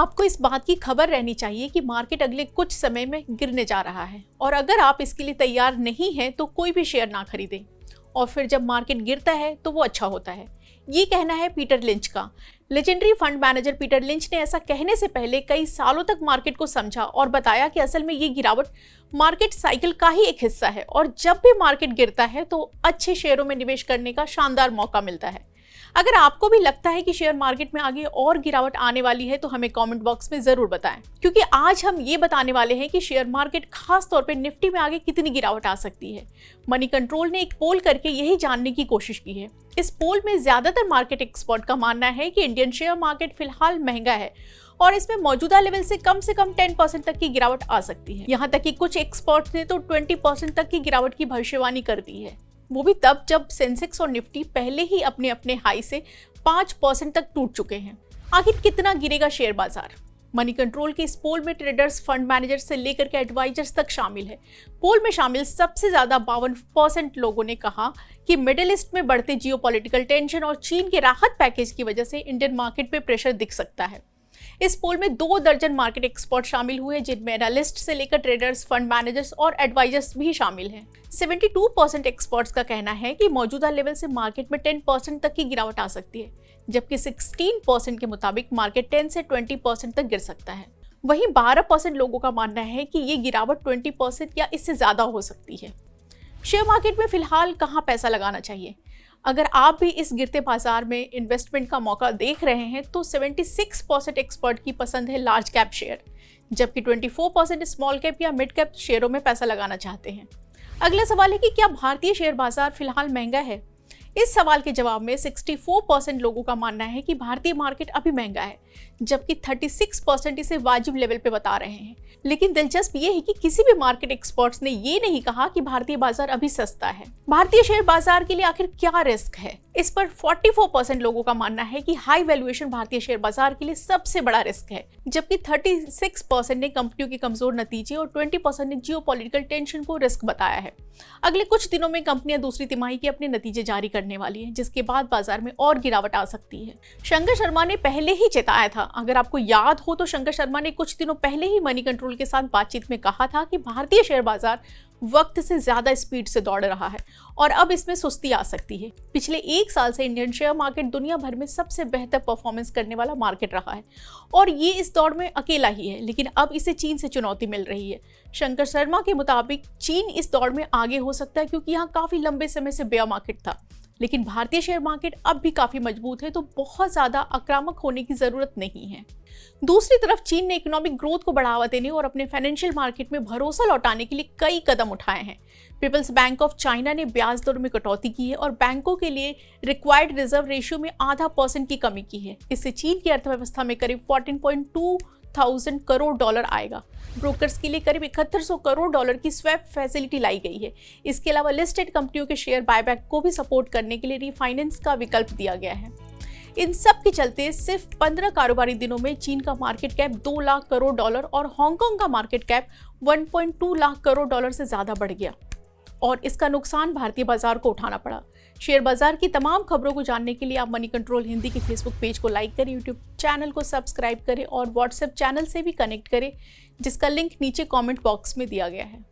आपको इस बात की खबर रहनी चाहिए कि मार्केट अगले कुछ समय में गिरने जा रहा है और अगर आप इसके लिए तैयार नहीं हैं तो कोई भी शेयर ना खरीदें और फिर जब मार्केट गिरता है तो वो अच्छा होता है। ये कहना है पीटर लिंच का। Legendary fund manager Peter lynch ने ऐसा कहने से पहले कई सालों तक मार्केट को समझा और बताया कि असल में ये गिरावट मार्केट साइकिल का ही एक हिस्सा है और जब भी मार्केट गिरता है तो अच्छे शेयरों में निवेश करने का शानदार मौका मिलता है। अगर आपको भी लगता है कि शेयर मार्केट में आगे और गिरावट आने वाली है तो हमें कमेंट बॉक्स में जरूर बताएं, क्योंकि आज हम ये बताने वाले हैं कि शेयर मार्केट खास तौर पे निफ्टी में आगे कितनी गिरावट आ सकती है। मनी कंट्रोल ने एक पोल करके यही जानने की कोशिश की है। इस पोल में ज्यादातर मार्केट एक्सपर्ट का मानना है कि इंडियन शेयर मार्केट फिलहाल महंगा है और इसमें मौजूदा लेवल से कम 10% तक की गिरावट आ सकती है। यहाँ तक कि कुछ एक्सपर्ट्स ने तो 20% तक की गिरावट की भविष्यवाणी कर दी है, वो भी तब जब सेंसेक्स और निफ्टी पहले ही अपने अपने हाई से 5% तक टूट चुके हैं। आखिर कितना गिरेगा शेयर बाजार? मनी कंट्रोल के इस पोल में ट्रेडर्स, फंड मैनेजर्स से लेकर के एडवाइजर्स तक शामिल है। पोल में शामिल सबसे ज्यादा 52% लोगों ने कहा कि मिडिल ईस्ट में बढ़ते जियोपॉलिटिकल टेंशन और चीन के राहत पैकेज की वजह से इंडियन मार्केट पे प्रेशर दिख सकता है। इस पोल में 2 दर्जन मार्केट एक्सपर्ट शामिल हुए, जिनमें एनालिस्ट से लेकर ट्रेडर्स, फंड मैनेजर्स और एडवाइजर्स भी शामिल हैं। 72% एक्सपर्ट्स का कहना है कि मौजूदा लेवल से मार्केट में 10% तक की गिरावट आ सकती है, जबकि 16% के मुताबिक मार्केट 10 से 20% तक गिर सकता है। वहीं 12% लोगों का मानना है कि ये गिरावट 20% या इससे ज्यादा हो सकती है। शेयर मार्केट में फिलहाल कहाँ पैसा लगाना चाहिए? अगर आप भी इस गिरते बाजार में इन्वेस्टमेंट का मौका देख रहे हैं तो 76% एक्सपर्ट की पसंद है लार्ज कैप शेयर, जबकि 24% स्मॉल कैप या मिड कैप शेयरों में पैसा लगाना चाहते हैं। अगला सवाल है कि क्या भारतीय शेयर बाजार फिलहाल महंगा है? इस सवाल के जवाब में 64% लोगों का मानना है कि भारतीय मार्केट अभी महंगा है, जबकि 36% इसे वाजिब लेवल पे बता रहे हैं। लेकिन दिलचस्प ये है कि किसी भी मार्केट एक्सपर्ट्स ने ये नहीं कहा कि भारतीय बाजार अभी सस्ता है। भारतीय शेयर बाजार के लिए आखिर क्या रिस्क है? इस पर 44% लोगों का मानना है कि हाई वैल्यूएशन भारतीय शेयर बाजार के लिए सबसे बड़ा रिस्क है, जबकि 36% ने कंपनियों के कमजोर नतीजे और 20% ने जियोपॉलिटिकल टेंशन को रिस्क बताया है। अगले कुछ दिनों में कंपनियां दूसरी तिमाही के अपने नतीजे जारी करने वाली हैं, जिसके बाद बाजार में और गिरावट आ सकती है। शंकर शर्मा ने पहले ही चेताया था। अगर आपको याद हो तो शंकर शर्मा ने कुछ दिनों पहले ही मनी कंट्रोल के साथ बातचीत में कहा था कि भारतीय शेयर बाजार वक्त से ज्यादा स्पीड से दौड़ रहा है और अब इसमें सुस्ती आ सकती है। पिछले 1 साल से इंडियन शेयर मार्केट दुनिया भर में सबसे बेहतर परफॉर्मेंस करने वाला मार्केट रहा है और ये इस दौड़ में अकेला ही है, लेकिन अब इसे चीन से चुनौती मिल रही है। शंकर शर्मा के मुताबिक चीन इस दौड़ में आगे हो सकता है क्योंकि यहाँ काफी लंबे समय से बेयर मार्केट था, लेकिन भारतीय शेयर मार्केट अब भी काफी मजबूत है, तो बहुत ज्यादा आक्रामक होने की जरूरत नहीं है। दूसरी तरफ चीन ने इकोनॉमिक ग्रोथ को बढ़ावा देने और अपने फाइनेंशियल मार्केट में भरोसा लौटाने के लिए कई कदम उठाए हैं। पीपल्स बैंक ऑफ चाइना ने ब्याज दर में कटौती की है और बैंकों के लिए रिक्वायर्ड रिजर्व रेशियो में ½ की कमी की है। इससे चीन की अर्थव्यवस्था में करीब 14.2 थाउजेंड करोड़ डॉलर आएगा। ब्रोकर्स के लिए करीब 7100 करोड़ डॉलर की स्वैप फैसिलिटी लाई गई है। इसके अलावा लिस्टेड कंपनियों के शेयर बायबैक को भी सपोर्ट करने के लिए रिफाइनेंस का विकल्प दिया गया है। इन सब के चलते सिर्फ 15 कारोबारी दिनों में चीन का market cap 2 lakh crore dollar और हांगकांग का market cap 1.2 lakh crore dollar से ज्यादा बढ़ गया और इसका नुकसान भारतीय बाजार को उठाना पड़ा। शेयर बाजार की तमाम खबरों को जानने के लिए आप मनी कंट्रोल हिंदी के फेसबुक पेज को लाइक करें, यूट्यूब चैनल को सब्सक्राइब करें और व्हाट्सएप चैनल से भी कनेक्ट करें, जिसका लिंक नीचे कमेंट बॉक्स में दिया गया है।